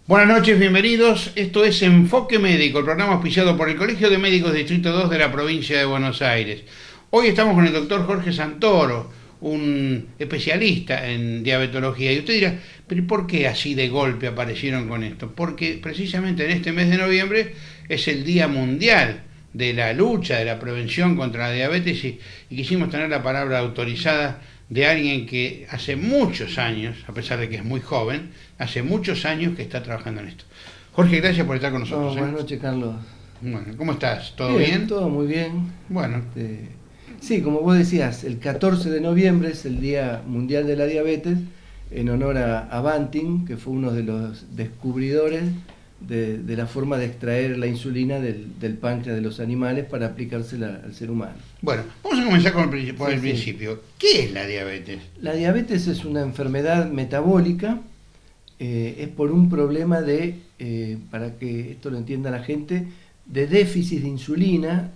Buenas noches, bienvenidos. Esto es Enfoque Médico, el programa auspiciado por el Colegio de Médicos Distrito 2 de la provincia de Buenos Aires. Hoy estamos con el doctor Jorge Santoro, un especialista en diabetología. Y usted dirá, ¿pero por qué así de golpe aparecieron con esto? Porque precisamente en este mes de noviembre es el Día Mundial de la lucha, de la prevención contra la diabetes y quisimos tener la palabra autorizada de alguien que hace muchos años, a pesar de que es muy joven, hace muchos años que está trabajando en esto. Jorge, gracias por estar con nosotros. Buenas noches, Carlos. Bueno, ¿cómo estás? ¿Todo bien? Todo muy bien. Bueno. Sí, como vos decías, el 14 de noviembre es el Día Mundial de la Diabetes, en honor a Banting, que fue uno de los descubridores de la forma de extraer la insulina del páncreas de los animales para aplicársela al ser humano. Bueno, vamos a comenzar por el principio. ¿Qué es la diabetes? La diabetes es una enfermedad metabólica, es por un problema para que esto lo entienda la gente, de déficit de insulina.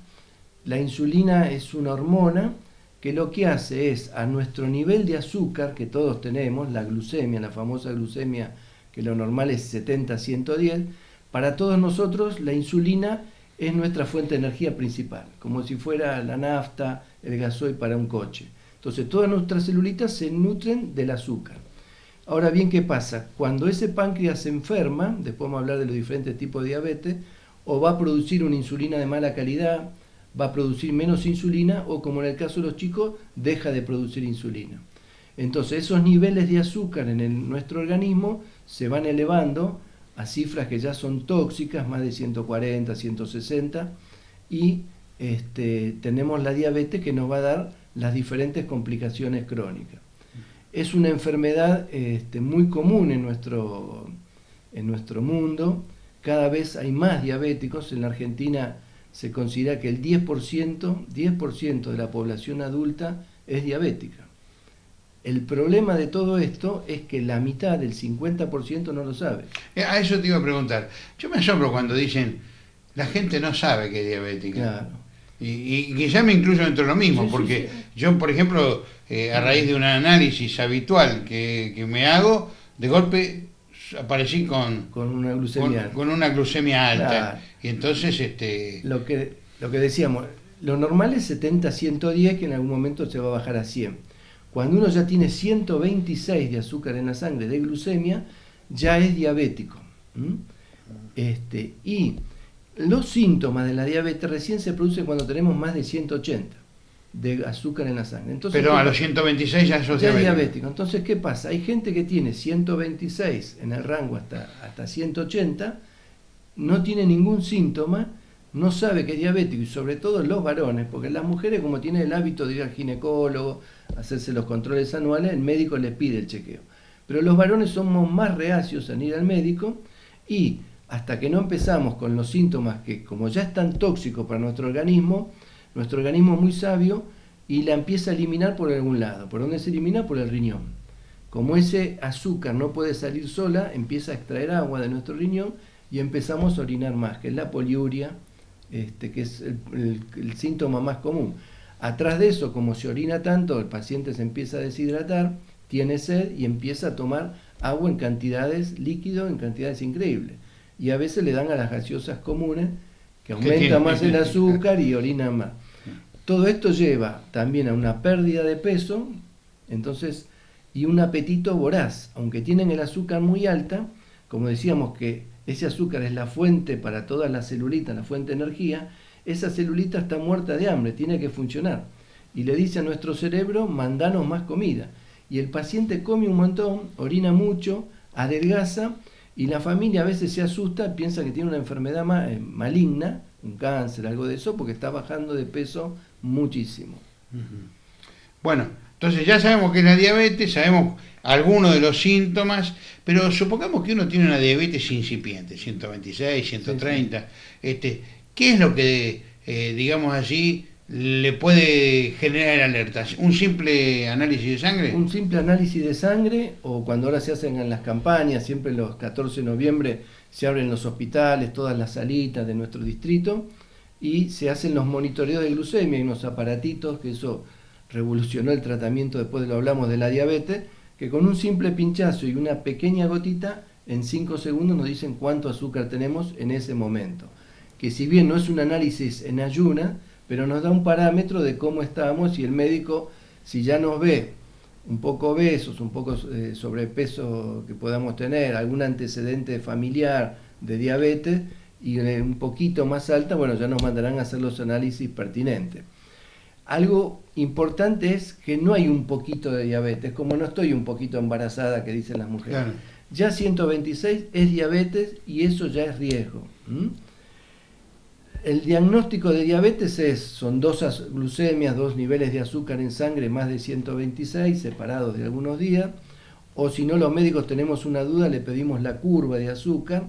La insulina es una hormona que lo que hace es, a nuestro nivel de azúcar que todos tenemos, la glucemia, la famosa glucemia, que lo normal es 70-110, para todos nosotros la insulina es nuestra fuente de energía principal, como si fuera la nafta, el gasoil para un coche. Entonces todas nuestras celulitas se nutren del azúcar. Ahora bien, ¿qué pasa? Cuando ese páncreas se enferma, después vamos a hablar de los diferentes tipos de diabetes, o va a producir una insulina de mala calidad, va a producir menos insulina, o como en el caso de los chicos, deja de producir insulina. Entonces esos niveles de azúcar en nuestro organismo se van elevando a cifras que ya son tóxicas, más de 140, 160, y tenemos la diabetes que nos va a dar las diferentes complicaciones crónicas. Es una enfermedad muy común en nuestro mundo. Cada vez hay más diabéticos. En la Argentina se considera que el 10% de la población adulta es diabética. El problema de todo esto es que la mitad, el 50%, no lo sabe. A eso te iba a preguntar. Yo me asombro cuando dicen, la gente no sabe que es diabética. Claro. Y que ya me incluyo dentro de lo mismo, porque yo, por ejemplo, a raíz de un análisis habitual que me hago, de golpe aparecí con una glucemia alta. Con una glucemia alta. Claro. Y entonces lo que decíamos, lo normal es 70-110, que en algún momento se va a bajar a 100. Cuando uno ya tiene 126 de azúcar en la sangre, de glucemia, ya es diabético. Y los síntomas de la diabetes recién se producen cuando tenemos más de 180 de azúcar en la sangre. Entonces, pero a los 126 ya sos diabético. Entonces, ¿qué pasa? Hay gente que tiene 126 en el rango hasta 180, no tiene ningún síntoma, no sabe que es diabético, y sobre todo los varones, porque las mujeres, como tienen el hábito de ir al ginecólogo, hacerse los controles anuales, el médico les pide el chequeo. Pero los varones somos más reacios en ir al médico, y hasta que no empezamos con los síntomas que, como ya están tóxicos para nuestro organismo es muy sabio y la empieza a eliminar por algún lado. ¿Por dónde se elimina? Por el riñón. Como ese azúcar no puede salir sola, empieza a extraer agua de nuestro riñón y empezamos a orinar más, que es la poliuria, que es el síntoma más común. Atrás de eso, como se orina tanto, el paciente se empieza a deshidratar, tiene sed y empieza a tomar agua en cantidades líquido, en cantidades increíbles. Y a veces le dan a las gaseosas comunes, que aumenta más el azúcar y orina más. Todo esto lleva también a una pérdida de peso, entonces, y un apetito voraz. Aunque tienen el azúcar muy alta, como decíamos que ese azúcar es la fuente para todas las celulitas, la fuente de energía, esa celulita está muerta de hambre, tiene que funcionar. Y le dice a nuestro cerebro, mandanos más comida. Y el paciente come un montón, orina mucho, adelgaza, y la familia a veces se asusta, piensa que tiene una enfermedad maligna, un cáncer, algo de eso, porque está bajando de peso muchísimo. Bueno, entonces ya sabemos que es la diabetes, sabemos algunos de los síntomas, pero supongamos que uno tiene una diabetes incipiente, 126, 130, ¿qué es lo que, digamos así, le puede generar alertas? ¿Un simple análisis de sangre? Un simple análisis de sangre, o cuando ahora se hacen en las campañas, siempre los 14 de noviembre se abren los hospitales, todas las salitas de nuestro distrito, y se hacen los monitoreos de glucemia, hay unos aparatitos, que eso revolucionó el tratamiento, después lo hablamos de la diabetes, que con un simple pinchazo y una pequeña gotita en 5 segundos nos dicen cuánto azúcar tenemos en ese momento. Que si bien no es un análisis en ayuna, pero nos da un parámetro de cómo estamos, y el médico, si ya nos ve un poco obesos, un poco sobrepeso que podamos tener, algún antecedente familiar de diabetes y un poquito más alta, bueno, ya nos mandarán a hacer los análisis pertinentes. Algo importante es que no hay un poquito de diabetes, como no estoy un poquito embarazada, que dicen las mujeres. Claro. Ya 126 es diabetes y eso ya es riesgo. El diagnóstico de diabetes son 2 glucemias, 2 niveles de azúcar en sangre más de 126 separados de algunos días, o si no, los médicos tenemos una duda, le pedimos la curva de azúcar.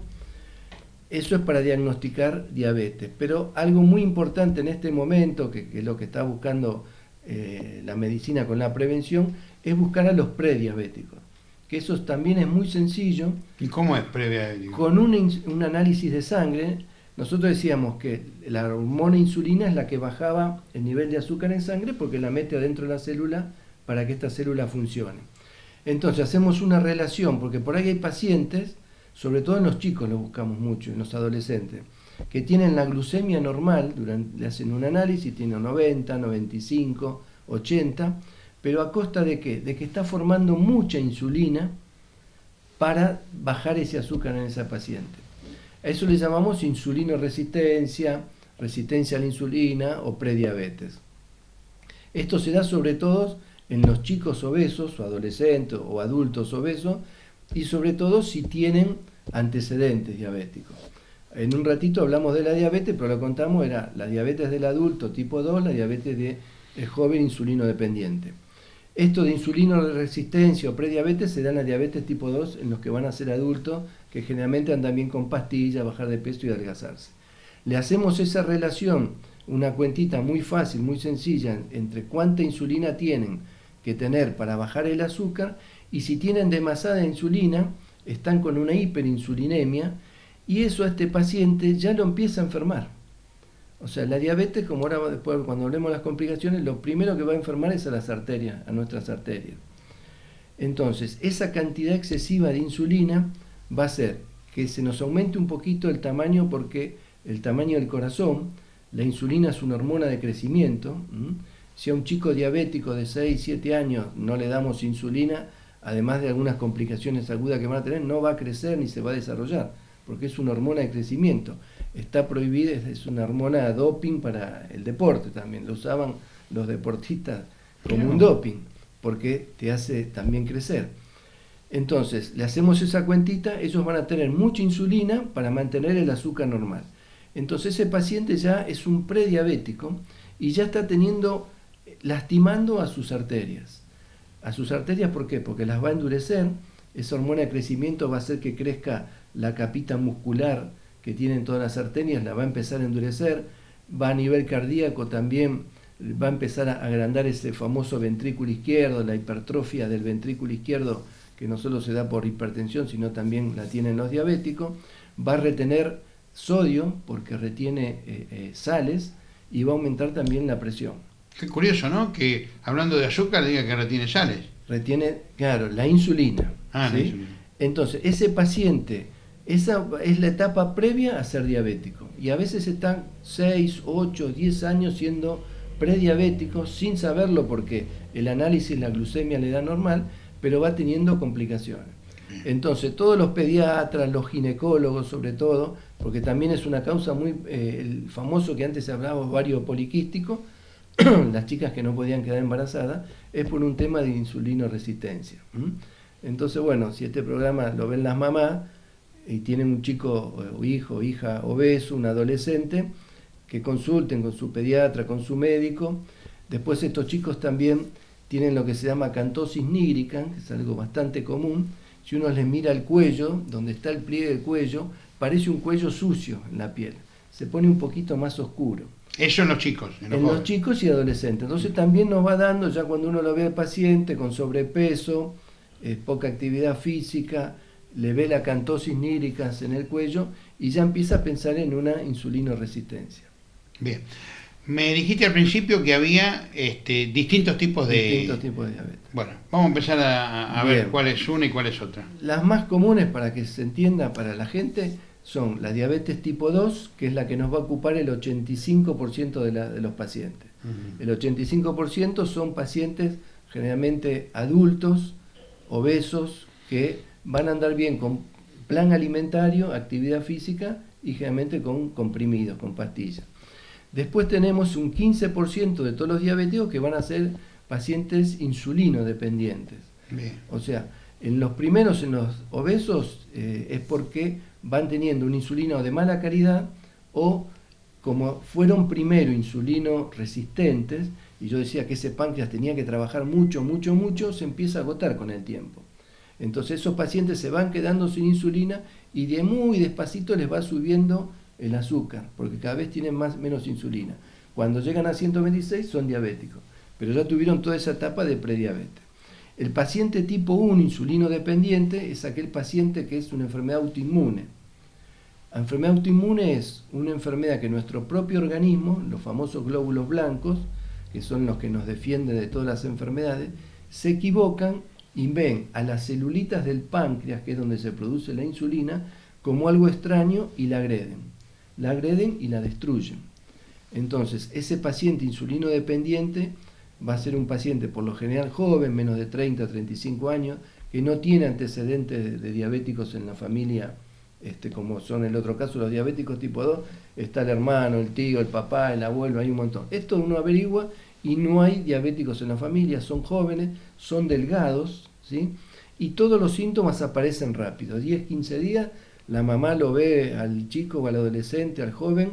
Eso es para diagnosticar diabetes. Pero algo muy importante en este momento, que es lo que está buscando la medicina con la prevención, es buscar a los prediabéticos, que eso también es muy sencillo. ¿Y cómo es prediabético? Con un análisis de sangre. Nosotros decíamos que la hormona insulina es la que bajaba el nivel de azúcar en sangre porque la mete adentro de la célula para que esta célula funcione. Entonces hacemos una relación, porque por ahí hay pacientes, sobre todo en los chicos lo buscamos mucho, en los adolescentes, que tienen la glucemia normal, le hacen un análisis, tienen 90, 95, 80, pero ¿a costa de qué? De que está formando mucha insulina para bajar ese azúcar en esa paciente. A eso le llamamos insulinoresistencia, resistencia a la insulina o prediabetes. Esto se da sobre todo en los chicos obesos o adolescentes o adultos obesos y sobre todo si tienen antecedentes diabéticos. En un ratito hablamos de la diabetes, pero lo contamos, era la diabetes del adulto tipo 2, la diabetes del joven insulino dependiente. Esto de insulinoresistencia o prediabetes se da en la diabetes tipo 2 en los que van a ser adultos, que generalmente andan bien con pastillas, bajar de peso y adelgazarse. Le hacemos esa relación, una cuentita muy fácil, muy sencilla, entre cuánta insulina tienen que tener para bajar el azúcar, y si tienen demasiada insulina, están con una hiperinsulinemia, y eso a este paciente ya lo empieza a enfermar. O sea, la diabetes, como ahora después cuando hablemos de las complicaciones, lo primero que va a enfermar es a las arterias, a nuestras arterias. Entonces, esa cantidad excesiva de insulina va a hacer que se nos aumente un poquito el tamaño, porque el tamaño del corazón, la insulina es una hormona de crecimiento. Si a un chico diabético de 6, 7 años no le damos insulina, además de algunas complicaciones agudas que van a tener, no va a crecer ni se va a desarrollar, porque es una hormona de crecimiento. Está prohibida, es una hormona doping para el deporte también, lo usaban los deportistas como un doping, porque te hace también crecer. Entonces, le hacemos esa cuentita, ellos van a tener mucha insulina para mantener el azúcar normal. Entonces ese paciente ya es un prediabético y ya está lastimando a sus arterias. ¿A sus arterias por qué? Porque las va a endurecer, esa hormona de crecimiento va a hacer que crezca la capita muscular que tienen todas las arterias, la va a empezar a endurecer, va a nivel cardíaco también, va a empezar a agrandar ese famoso ventrículo izquierdo, la hipertrofia del ventrículo izquierdo, que no solo se da por hipertensión, sino también la tienen los diabéticos, va a retener sodio, porque retiene sales, y va a aumentar también la presión. Qué curioso, ¿no? Que hablando de azúcar diga que retiene sales. Retiene, claro, la insulina. ¿sí? La insulina. Entonces, ese paciente, esa es la etapa previa a ser diabético. Y a veces están 6, 8, 10 años siendo prediabéticos sin saberlo, porque el análisis, la glucemia le da normal, pero va teniendo complicaciones. Entonces, todos los pediatras, los ginecólogos sobre todo, porque también es una causa muy, el famoso que antes se hablaba, ovario poliquístico, las chicas que no podían quedar embarazadas, es por un tema de insulinoresistencia. Entonces, bueno, si este programa lo ven las mamás y tienen un chico o hijo o hija obeso, un adolescente, que consulten con su pediatra, con su médico. Después estos chicos también tienen lo que se llama acantosis nigricans, que es algo bastante común. Si uno les mira el cuello, donde está el pliegue del cuello, parece un cuello sucio en la piel. Se pone un poquito más oscuro. Eso en los chicos. En los chicos y adolescentes. Entonces también nos va dando, ya cuando uno lo ve al paciente con sobrepeso, poca actividad física, le ve la acantosis nigricans en el cuello y ya empieza a pensar en una insulinoresistencia. Bien. Me dijiste al principio que había distintos tipos Distintos tipos de diabetes. Bueno, vamos a empezar a ver Bien. cuál es una y cuál es otra. Las más comunes, para que se entienda para la gente, son la diabetes tipo 2, que es la que nos va a ocupar el 85% de los pacientes. El 85% son pacientes generalmente adultos, obesos, que van a andar bien con plan alimentario, actividad física y generalmente con comprimidos, con pastillas. Después tenemos un 15% de todos los diabéticos que van a ser pacientes insulino dependientes. Bien. O sea, en los primeros, en los obesos, es porque van teniendo una insulina de mala calidad o como fueron primero insulino resistentes, y yo decía que ese páncreas tenía que trabajar mucho, mucho, mucho, se empieza a agotar con el tiempo. Entonces esos pacientes se van quedando sin insulina y de muy despacito les va subiendo el azúcar, porque cada vez tienen menos insulina. Cuando llegan a 126 son diabéticos, pero ya tuvieron toda esa etapa de prediabetes. El paciente tipo 1 insulino dependiente es aquel paciente que es una enfermedad autoinmune. La enfermedad autoinmune es una enfermedad que nuestro propio organismo, los famosos glóbulos blancos, que son los que nos defienden de todas las enfermedades, se equivocan y ven a las celulitas del páncreas, que es donde se produce la insulina, como algo extraño y la agreden. La agreden y la destruyen. Entonces, ese paciente insulino dependiente va a ser un paciente por lo general joven, menos de 30 a 35 años, que no tiene antecedentes de diabéticos en la familia, como son en el otro caso los diabéticos tipo 2, está el hermano, el tío, el papá, el abuelo, hay un montón. Esto uno averigua y no hay diabéticos en la familia, son jóvenes, son delgados, ¿sí? Y todos los síntomas aparecen rápido. 10, 15 días, la mamá lo ve al chico o al adolescente, al joven,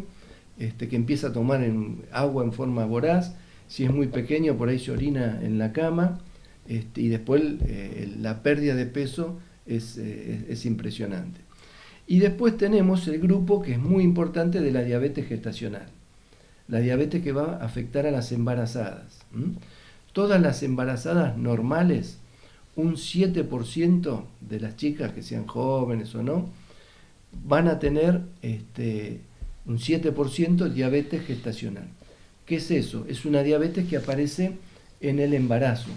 que empieza a tomar agua en forma voraz. Si es muy pequeño, por ahí se orina en la cama, y después la pérdida de peso es impresionante. Y después tenemos el grupo que es muy importante de la diabetes gestacional, la diabetes que va a afectar a las embarazadas. Todas las embarazadas normales, un 7% de las chicas, que sean jóvenes o no, van a tener un 7% diabetes gestacional. ¿Qué es eso? Es una diabetes que aparece en el embarazo.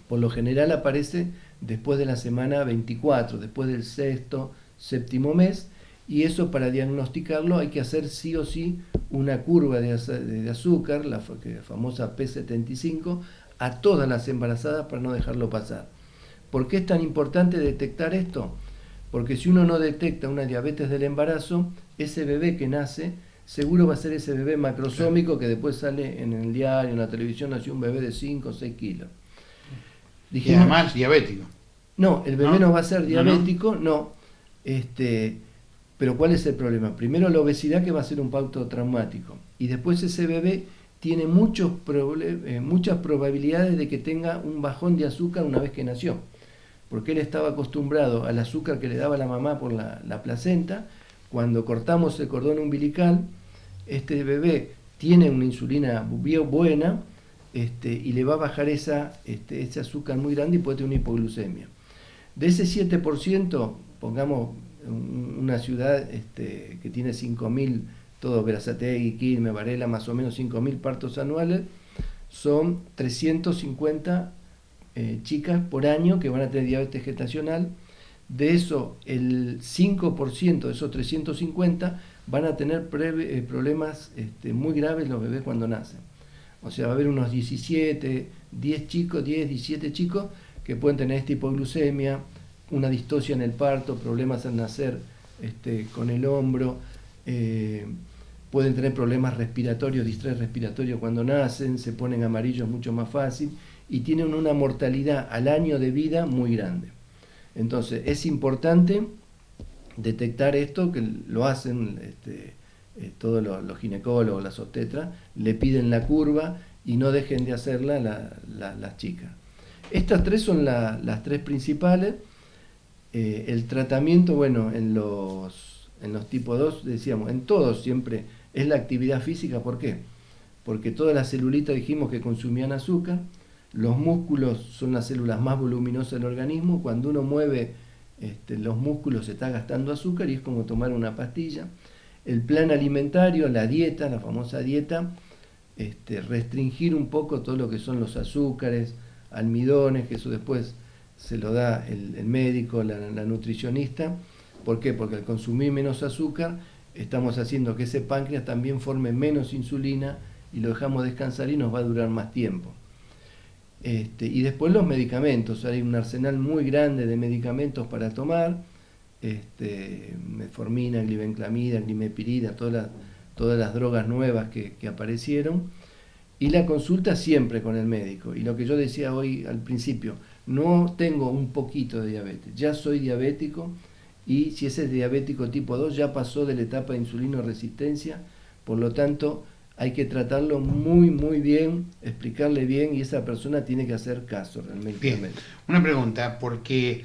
Por lo general aparece después de la semana 24, después del sexto, séptimo mes, y eso para diagnosticarlo hay que hacer sí o sí una curva de azúcar, la famosa P75, a todas las embarazadas para no dejarlo pasar. ¿Por qué es tan importante detectar esto? Porque si uno no detecta una diabetes del embarazo, ese bebé que nace seguro va a ser ese bebé macrosómico que después sale en el diario, en la televisión, nació un bebé de 5 o 6 kilos. Dijimos, y además diabético. No, el bebé no va a ser diabético, no. Pero ¿cuál es el problema? Primero la obesidad, que va a ser un parto traumático, y después ese bebé tiene muchas probabilidades de que tenga un bajón de azúcar una vez que nació, porque él estaba acostumbrado al azúcar que le daba la mamá por la placenta. Cuando cortamos el cordón umbilical, este bebé tiene una insulina buena, y le va a bajar ese azúcar muy grande y puede tener una hipoglucemia. De ese 7%, pongamos una ciudad que tiene 5.000, todo Berazategui, Quilmes, Varela, más o menos 5.000 partos anuales, son 350 chicas por año que van a tener diabetes gestacional. De eso, el 5% de esos 350 van a tener problemas muy graves los bebés cuando nacen. O sea, va a haber unos 17 chicos que pueden tener esta hipoglucemia, una distocia en el parto, problemas al nacer con el hombro, pueden tener problemas respiratorios, distrés respiratorio cuando nacen, se ponen amarillos mucho más fácil y tienen una mortalidad al año de vida muy grande. Entonces es importante detectar esto, que lo hacen todos los ginecólogos, las obstetras, le piden la curva y no dejen de hacerla las chicas. Estas tres son las tres principales. El tratamiento, bueno, en los tipo 2, decíamos, en todos siempre es la actividad física. ¿Por qué? Porque todas las celulitas dijimos que consumían azúcar. Los músculos son las células más voluminosas del organismo. Cuando uno mueve los músculos se está gastando azúcar y es como tomar una pastilla. El plan alimentario, la dieta, la famosa dieta, restringir un poco todo lo que son los azúcares, almidones, que eso después se lo da el médico, la nutricionista. ¿Por qué? Porque al consumir menos azúcar estamos haciendo que ese páncreas también forme menos insulina y lo dejamos descansar y nos va a durar más tiempo. Y después los medicamentos, hay un arsenal muy grande de medicamentos para tomar, metformina, glibenclamida, glimepirida, todas las drogas nuevas que aparecieron, y la consulta siempre con el médico. Y lo que yo decía hoy al principio, no tengo un poquito de diabetes, ya soy diabético, y si ese es diabético tipo 2 ya pasó de la etapa de insulinoresistencia, por lo tanto hay que tratarlo muy muy bien, explicarle bien, y esa persona tiene que hacer caso realmente. Bien, una pregunta, porque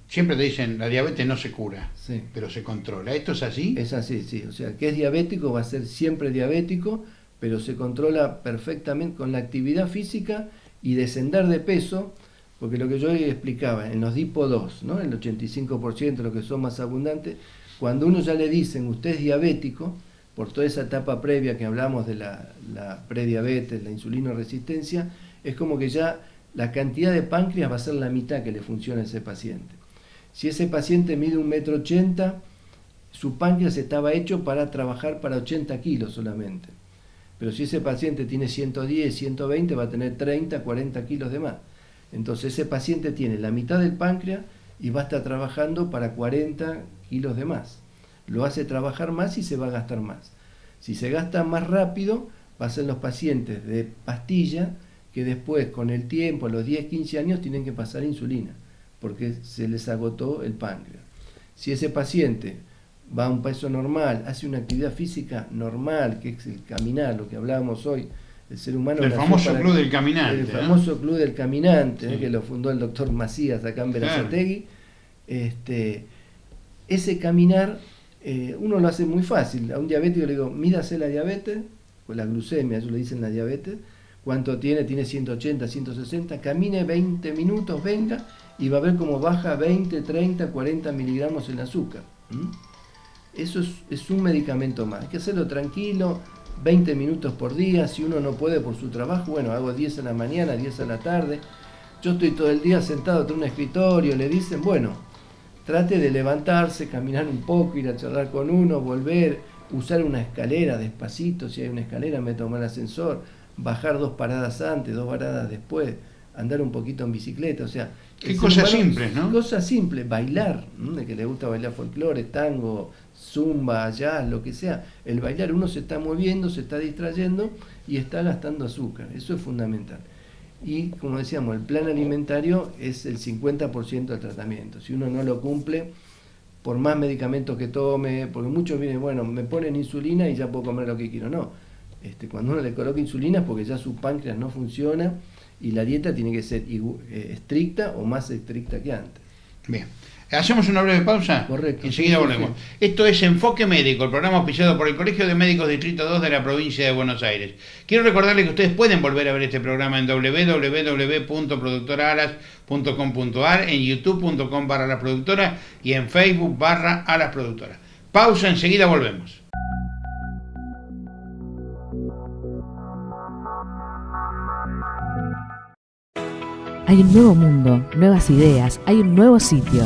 siempre te dicen la diabetes no se cura, sí, pero se controla. ¿Esto es así? Es así, sí. O sea, el que es diabético va a ser siempre diabético, pero se controla perfectamente con la actividad física y descender de peso, porque lo que yo explicaba, en los tipo 2, ¿no? El 85% de los que son más abundantes, cuando uno ya le dicen usted es diabético, por toda esa etapa previa que hablamos de la prediabetes, la insulinoresistencia, es como que ya la cantidad de páncreas va a ser la mitad que le funciona a ese paciente. Si ese paciente mide 1,80 m, su páncreas estaba hecho para trabajar para 80 kilos solamente. Pero si ese paciente tiene 110, 120, va a tener 30, 40 kilos de más. Entonces ese paciente tiene la mitad del páncreas y va a estar trabajando para 40 kilos de más. Lo hace trabajar más y se va a gastar más. Si se gasta más rápido, va a ser los pacientes de pastilla que después, con el tiempo, a los 10, 15 años, tienen que pasar insulina, porque se les agotó el páncreas. Si ese paciente va a un peso normal, hace una actividad física normal, que es el caminar, lo que hablábamos hoy, el ser humano... El famoso club del caminante. El famoso club del caminante, sí, que lo fundó el doctor Macías acá en Berazategui. Ese caminar, uno lo hace muy fácil. A un diabético le digo, mídase la diabetes, con la glucemia, ellos le dicen la diabetes, cuánto tiene 180, 160, camine 20 minutos, venga, y va a ver cómo baja 20, 30, 40 miligramos el azúcar. Eso es un medicamento más. Hay que hacerlo tranquilo, 20 minutos por día. Si uno no puede por su trabajo, bueno, hago 10 a la mañana, 10 a la tarde. Yo estoy todo el día sentado tras un escritorio, le dicen, bueno, trate de levantarse, caminar un poco, ir a charlar con uno, volver, usar una escalera despacito, si hay una escalera, me tomo el ascensor, bajar 2 paradas antes, 2 paradas después, andar un poquito en bicicleta, o sea... Qué cosas simples, ¿no? Cosas simples, bailar, de que le gusta bailar folclore, tango, zumba, jazz, lo que sea. El bailar, uno se está moviendo, se está distrayendo y está gastando azúcar, eso es fundamental. Y como decíamos, el plan alimentario es el 50% del tratamiento. Si uno no lo cumple, por más medicamentos que tome, porque muchos vienen, bueno, me ponen insulina y ya puedo comer lo que quiero. No, cuando uno le coloca insulina es porque ya su páncreas no funciona y la dieta tiene que ser estricta o más estricta que antes. Bien. ¿Hacemos una breve pausa? Correcto. Enseguida volvemos. Sí. Esto es Enfoque Médico, el programa auspiciado por el Colegio de Médicos Distrito 2 de la provincia de Buenos Aires. Quiero recordarles que ustedes pueden volver a ver este programa en www.productoraalas.com.ar, en youtube.com/alasproductora y en Facebook/alasproductora. Pausa, enseguida volvemos. Hay un nuevo mundo, nuevas ideas, hay un nuevo sitio.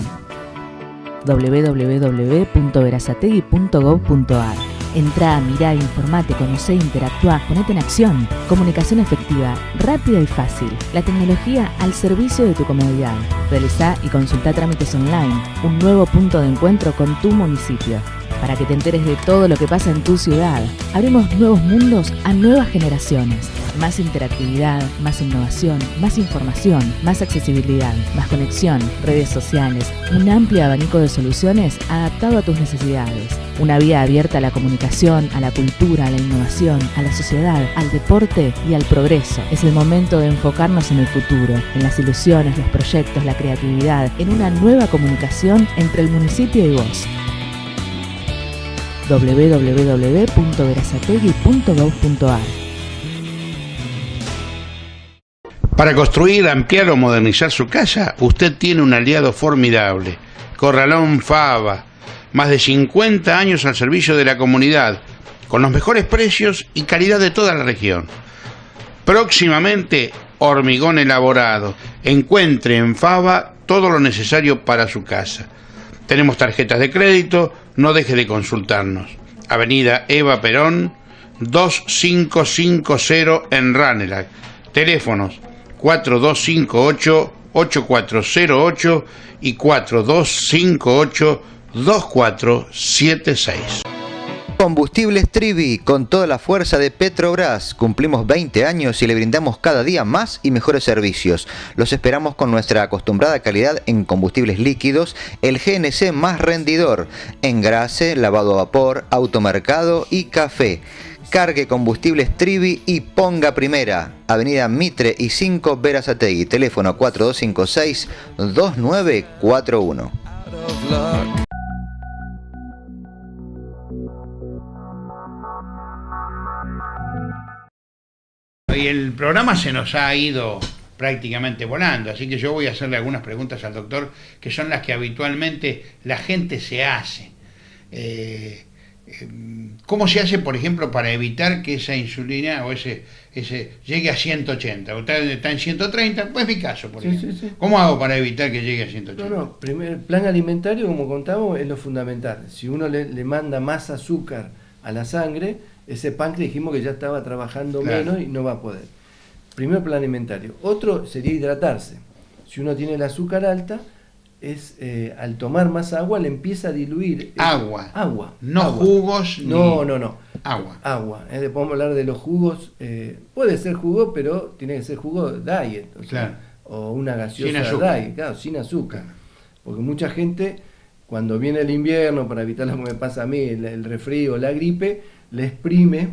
www.berazategui.gov.ar. Entrá, mirá, informate, conocé, interactuá, ponete en acción. Comunicación efectiva, rápida y fácil. La tecnología al servicio de tu comodidad. Realizá y consultá trámites online. Un nuevo punto de encuentro con tu municipio. Para que te enteres de todo lo que pasa en tu ciudad. Abrimos nuevos mundos a nuevas generaciones. Más interactividad, más innovación, más información, más accesibilidad, más conexión, redes sociales, un amplio abanico de soluciones adaptado a tus necesidades. Una vía abierta a la comunicación, a la cultura, a la innovación, a la sociedad, al deporte y al progreso. Es el momento de enfocarnos en el futuro, en las ilusiones, los proyectos, la creatividad, en una nueva comunicación entre el municipio y vos. www.berazategui.gov.ar. Para construir, ampliar o modernizar su casa, usted tiene un aliado formidable, Corralón Fava. Más de 50 años al servicio de la comunidad, con los mejores precios y calidad de toda la región. Próximamente, hormigón elaborado. Encuentre en Fava todo lo necesario para su casa. Tenemos tarjetas de crédito, no deje de consultarnos. Avenida Eva Perón, 2550 en Ranelagh. Teléfonos 4258-8408 y 4258-2476. Combustibles Trivi, con toda la fuerza de Petrobras. Cumplimos 20 años y le brindamos cada día más y mejores servicios. Los esperamos con nuestra acostumbrada calidad en combustibles líquidos, el GNC más rendidor, engrase, lavado a vapor, automercado y café. Cargue Combustibles Trivi y ponga primera. Avenida Mitre y 5 Berazategui. Teléfono 4256-2941. Y el programa se nos ha ido prácticamente volando, así que yo voy a hacerle algunas preguntas al doctor, que son las que habitualmente la gente se hace. ¿Cómo se hace, por ejemplo, para evitar que esa insulina o ese llegue a 180? Usted está en 130, pues mi caso, por ejemplo. Sí. ¿Cómo hago para evitar que llegue a 180? El plan alimentario, como contamos, es lo fundamental. Si uno le manda más azúcar a la sangre, ese páncreas dijimos que ya estaba trabajando menos y no va a poder. Primero, plan alimentario. Otro sería hidratarse. Si uno tiene el azúcar alta, al tomar más agua le empieza a diluir. Agua. No agua. Jugos. No. Agua. Podemos hablar de los jugos. Puede ser jugo, pero tiene que ser jugo diet. O una gaseosa diet, sin azúcar. Porque mucha gente, cuando viene el invierno, para evitar lo que me pasa a mí, el resfrío, la gripe, le exprime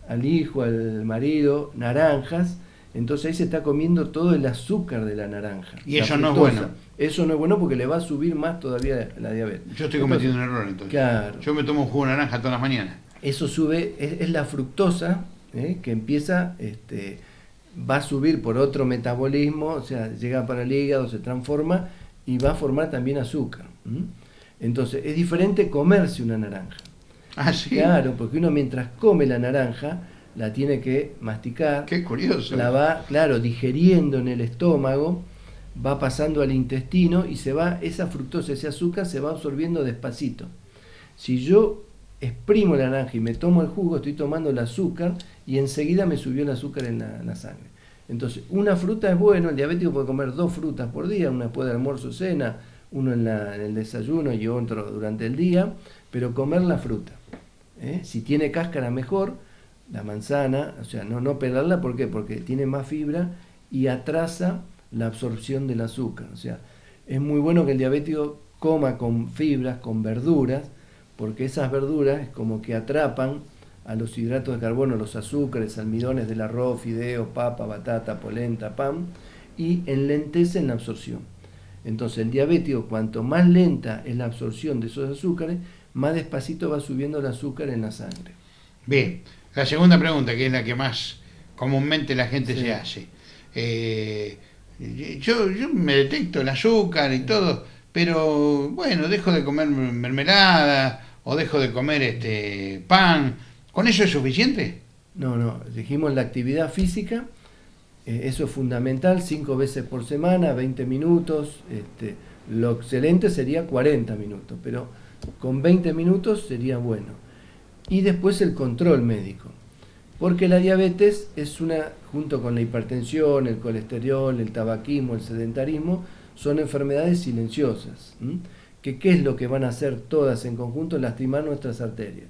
al hijo, al marido, naranjas. Entonces ahí se está comiendo todo el azúcar de la naranja. Y eso no es bueno. Eso no es bueno porque le va a subir más todavía la diabetes. Yo estoy cometiendo un error entonces. Claro. Yo me tomo un jugo de naranja todas las mañanas. Eso sube, es la fructosa que empieza, va a subir por otro metabolismo, o sea, llega para el hígado, se transforma y va a formar también azúcar. Entonces es diferente comerse una naranja. Ah, sí. Claro, porque uno mientras come la naranja la tiene que masticar. Qué curioso. La va, digiriendo en el estómago, va pasando al intestino y esa fructosa, ese azúcar se va absorbiendo despacito. Si yo exprimo la naranja y me tomo el jugo, estoy tomando el azúcar y enseguida me subió el azúcar en la sangre. Entonces, una fruta es bueno, el diabético puede comer 2 frutas por día, una después de almuerzo, cena, uno en el desayuno y otro durante el día, pero comer la fruta. Si tiene cáscara, mejor. La manzana, o sea, no pelarla, ¿por qué? Porque tiene más fibra y atrasa la absorción del azúcar. O sea, es muy bueno que el diabético coma con fibras, con verduras, porque esas verduras es como que atrapan a los hidratos de carbono, los azúcares, almidones del arroz, fideo, papa, batata, polenta, pan, y enlentecen la absorción. Entonces el diabético, cuanto más lenta es la absorción de esos azúcares, más despacito va subiendo el azúcar en la sangre. Bien, la segunda pregunta, que es la que más comúnmente la gente se hace. Yo me detecto el azúcar y todo, pero bueno, dejo de comer mermelada o dejo de comer pan. ¿Con eso es suficiente? No, dijimos la actividad física, eso es fundamental, 5 veces por semana, 20 minutos, lo excelente sería 40 minutos, pero con 20 minutos sería bueno. Y después el control médico, porque la diabetes es junto con la hipertensión, el colesterol, el tabaquismo, el sedentarismo, son enfermedades silenciosas, ¿qué es lo que van a hacer todas en conjunto? Lastimar nuestras arterias,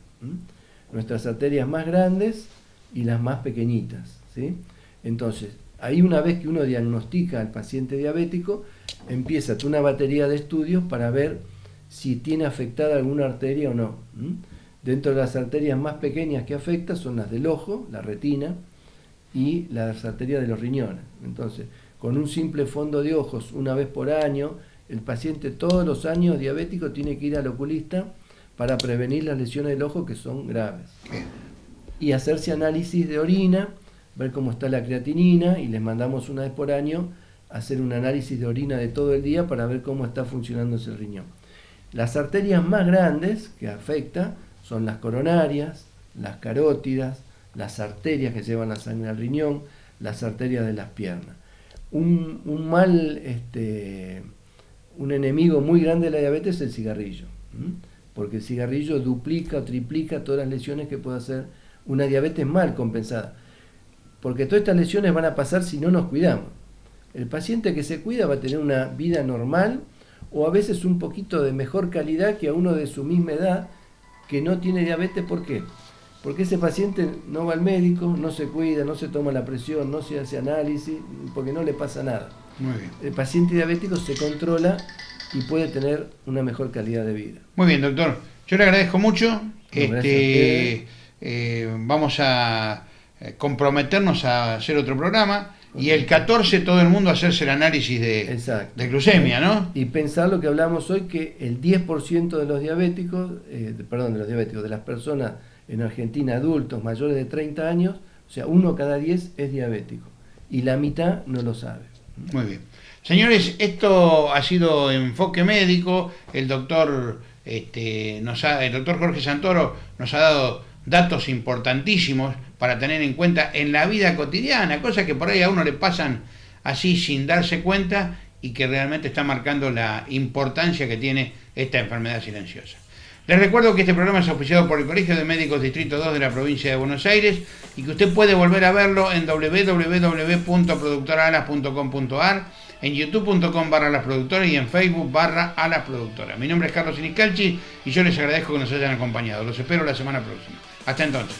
nuestras arterias más grandes y las más pequeñitas, ¿sí? Entonces, ahí una vez que uno diagnostica al paciente diabético, empieza una batería de estudios para ver si tiene afectada alguna arteria o no. Dentro de las arterias más pequeñas que afecta son las del ojo, la retina, y las arterias de los riñones. Entonces, con un simple fondo de ojos una vez por año, el paciente todos los años diabético tiene que ir al oculista para prevenir las lesiones del ojo que son graves. Y hacerse análisis de orina, ver cómo está la creatinina, y les mandamos una vez por año hacer un análisis de orina de todo el día para ver cómo está funcionando ese riñón. Las arterias más grandes que afecta son las coronarias, las carótidas, las arterias que llevan la sangre al riñón, las arterias de las piernas. Un enemigo muy grande de la diabetes es el cigarrillo, porque el cigarrillo duplica o triplica todas las lesiones que puede hacer una diabetes mal compensada, porque todas estas lesiones van a pasar si no nos cuidamos. El paciente que se cuida va a tener una vida normal o a veces un poquito de mejor calidad que a uno de su misma edad que no tiene diabetes. ¿Por qué? Porque ese paciente no va al médico, no se cuida, no se toma la presión, no se hace análisis, porque no le pasa nada. Muy bien. El paciente diabético se controla y puede tener una mejor calidad de vida. Muy bien, doctor. Yo le agradezco mucho. Gracias Vamos a comprometernos a hacer otro programa. Y el 14 todo el mundo a hacerse el análisis de glucemia, ¿no? Y pensar lo que hablamos hoy, que el 10% de los diabéticos, de las personas en Argentina, adultos mayores de 30 años, o sea, 1 cada 10 es diabético. Y la mitad no lo sabe. Muy bien. Señores, esto ha sido Enfoque Médico. El doctor Jorge Santoro nos ha dado datos importantísimos para tener en cuenta en la vida cotidiana, cosas que por ahí a uno le pasan así sin darse cuenta y que realmente está marcando la importancia que tiene esta enfermedad silenciosa. Les recuerdo que este programa es auspiciado por el Colegio de Médicos Distrito 2 de la provincia de Buenos Aires y que usted puede volver a verlo en www.productoraalas.com.ar, en youtube.com/alasproductora y en Facebook /alasproductora. Mi nombre es Carlos Siniscalchi y yo les agradezco que nos hayan acompañado. Los espero la semana próxima. Hasta entonces.